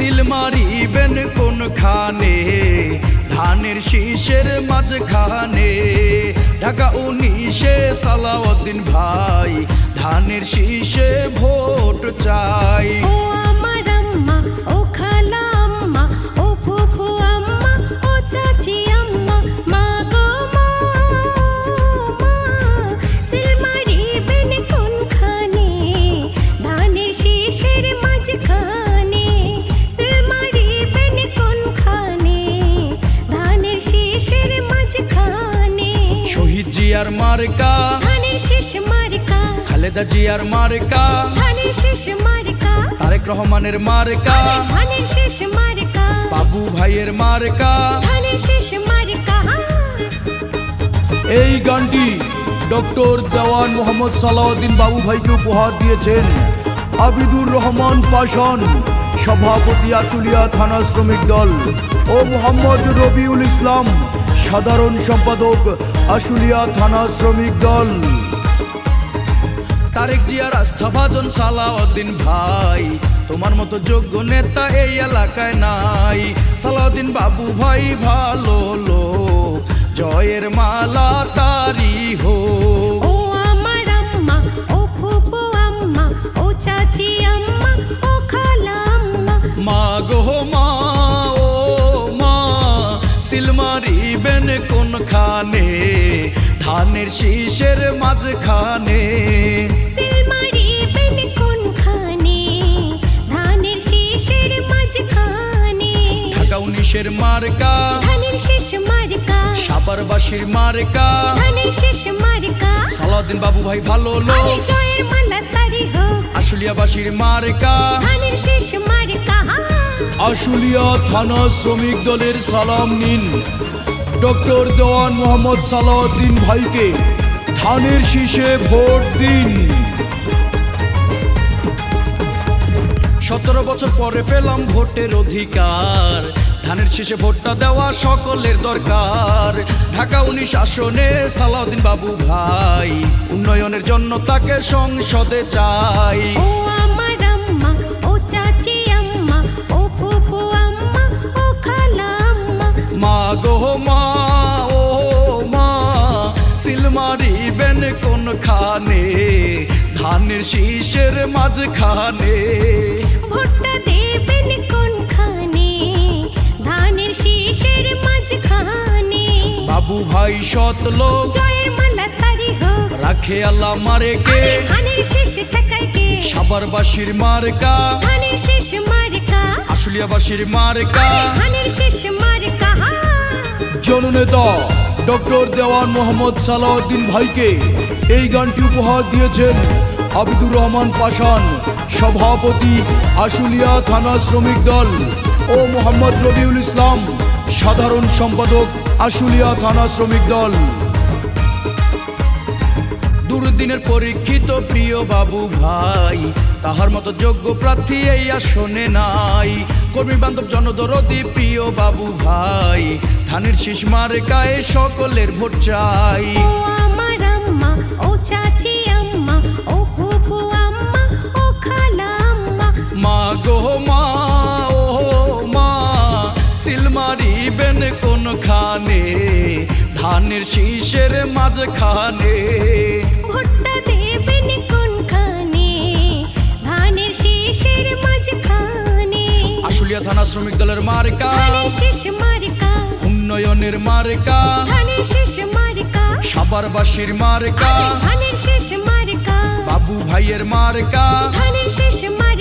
Seal মারিবেন কোনখানে ধানের শীষের মাঝখানে ঢাকা 19-এ সালাউদ্দিন ভাই ধানের শীষে ভোট চাই। ও আমার আম্মা, ও খালা আম্মা, ও ফুফু আম্মা, ও চাচি আম্মা, মা গো মা, সিল মারিবেন কোনখানে ধানের শীষের মাঝখানে, সিল মারিবেন কোনখানে ধানের শীষের মাঝখানে। শহীদ জিয়ার মার্কা ধানের শীষ মার্কা, খালেদা জিয়ার মার্কা ধানের শীষ মার্কা, তারেক রহমানের মার্কা ধানের শীষ মার্কা, বাবু ভাইয়ের মার্কা। ধানের শীষ মার্কা। এই গানটি ডক্টর দেওয়ান মোহাম্মদ সালাউদ্দিন বাবু ভাইকে উপহার দিয়েছেন আবিদুর রহমান পাশান, সভাপতি আশুলিয়া থানা শ্রমিক দল, ও মোহাম্মদ রবিউল ইসলাম, সাধারণ সম্পাদক আশুলিয়া থানা শ্রমিক দল। তারেক জিয়ার আস্থাভাজন সালাউদ্দিন ভাই, তোমার মতো যোগ্য নেতা এই এলাকায় নাই। সালাউদ্দিন বাবু ভাই ভালো লোক, জয়ের মালা তারি হোক। ও আমার আম্মা, ও ফুফু আম্মা, ও চাচি আম্মা, ও খালা আম্মা, মা গো মা, ও মা, সিল মারিবেন কোনখানে ধানের শীষের মাঝখানে। সিল মারিবেন কোনখানে ধানের শীষের মাঝখানে। ঢাকা 19-এর মার্কা ধানের শীষ মার্কা, সাভারবাসীর মার্কা ধানের শীষ মার্কা, সালাউদ্দিন বাবু ভাই ভালো আরে লোক, জয়ের মালা তারি হোক, আশুলিয়াবাসীর মার্কা ধানের শীষ মার্কা। আশুলিয়া থানা শ্রমিক দলের সালাম নিন ডক্টর দেওয়ান মোহাম্মদ সালাউদ্দিন ভাইকে, ধানের শীষে ভোট দিন। 17 বছর পরে পেলাম ভোটের অধিকার, ধানের শীষে ভোটটা দেওয়া সকলের দরকার। ঢাকা 19 আসনে সালাউদ্দিন বাবু ভাই, উন্নয়নের জন্য তাকে সংসদে চাই। ও আমার আম্মা, ও চাচি আম্মা, ও ফুফু আম্মা, ও খালা আম্মা, মা গো মা, ও মা, সিল মারিবেন কোনখানে ধানের শীষের মাঝখানে। ভোটটা দেবেন কোনখানে ধানের শীষের মাঝখানে। বাবু ভাই সৎ লোক, জয়ের মালা তারি হোক, রাখে আল্লাহ মারেকে, আরে ধানের শীষ ঠেকায় কে, সাভারবাসীর মার্কা ধানের শীষ মার্কা, আশুলিয়াবাসীর মার্কা। আরে ধানের শীষ মার্কা। জননেতা ডক্টর দেওয়ান মোহাম্মদ সালাউদ্দিন ভাইকে এই গানটি উপহার দিয়েছেন আবিদুর রহমান পাশান, সভাপতি আশুলিয়া থানা শ্রমিক দল, ও মোহাম্মদ রবিউল ইসলাম, সাধারণ সম্পাদক আশুলিয়া থানা শ্রমিক দল। দুর্দিনের পরীক্ষিত প্রিয় বাবু ভাই, তাহার মতো যোগ্য প্রার্থী এই আসনে নাই। কর্মী বান্ধব জনদরদি প্রিয় বাবু ভাই, ধানের শীষ মার্কায় সকলের ভোট চাই। ও আমার আম্মা, ও চাচি আম্মা, ও ফুফু আম্মা, ও খালা আম্মা, মা গো মা, ও মা, সিল মারিবেন কোনখানে ধানের শীষের মাঝখানে। ভোটটা দেবেন কোনখানে ধানের শীষের মাঝখানে। আশুলিয়া থানা শ্রমিক দলের মার্কা ধানের শীষ মার্কা, উন্নয়নের মার্কা ধানের শীষ মার্কা, সাভারবাসীর মার্কা আরে ধানের শীষ মার্কা, বাবু ভাইয়ের মার্কা। ধানের শীষ মার্কা।